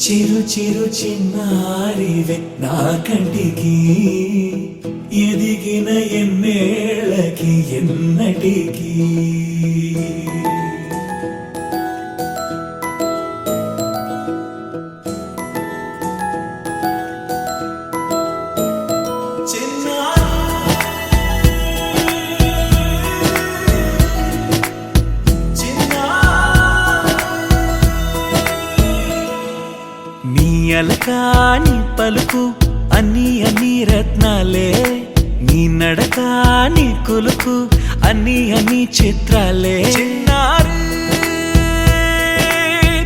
చిరు చిరు చిన్నారివే నా కంటికి ఎదిగిన ఎన్నేళ్ళకి ఎన్నటికి అలకాని పలుకు అన్ని అన్ని రత్నాలే నీ నడకాని కులుకు అన్ని అన్ని చిత్రాలే చిన్నారు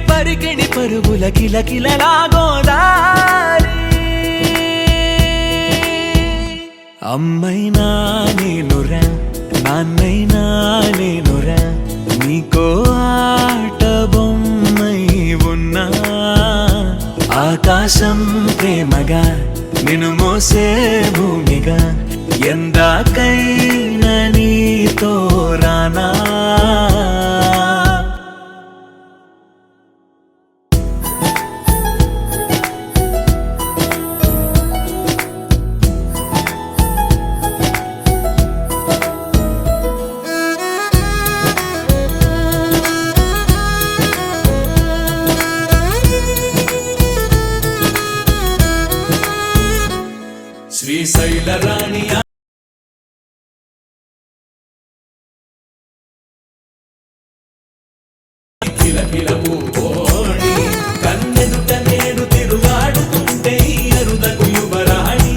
పరికిణి పరుగుల కిలకిలలాగోదారి అమ్మైనా నేనురా నాన్నైనా నేనురా నీకో ఆట బొమ్మై ఉన్నా ఆకాశం ప్రేమగా నిన్ను మోసే భూమిగా ఎందాకైనా నీతో రానా శ్రీశైల రాణి కిలకిల పూకోడి కన్నెదుట నేడు తిరుగాడుతుంటే అరుదకు యువరాణి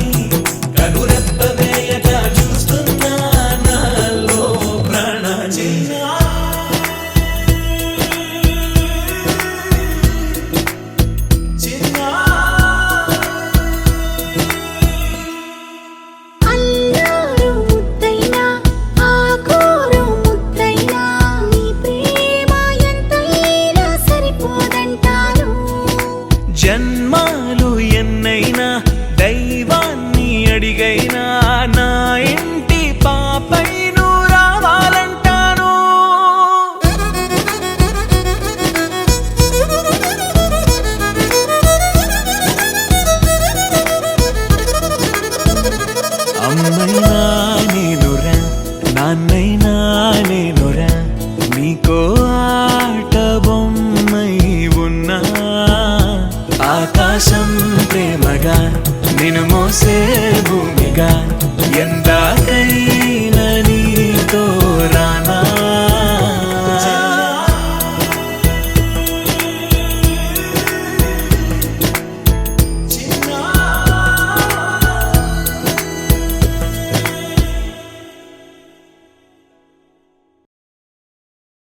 కనురెప్ప వేయక చూస్తున్నా నాలో ప్రాణ జన్మాలు ఎన్నైనా దైవాన్ని అడిగైనా నా ఇంటి పాపై నువ్వు రావాలంటాను అమ్మైనా నేనురా నాన్నైనా నేనురా నీకో ఆట బొమ్మై ఉన్నా ఆకాశం ప్రేమగా నిన్ను మోసే భూమిగా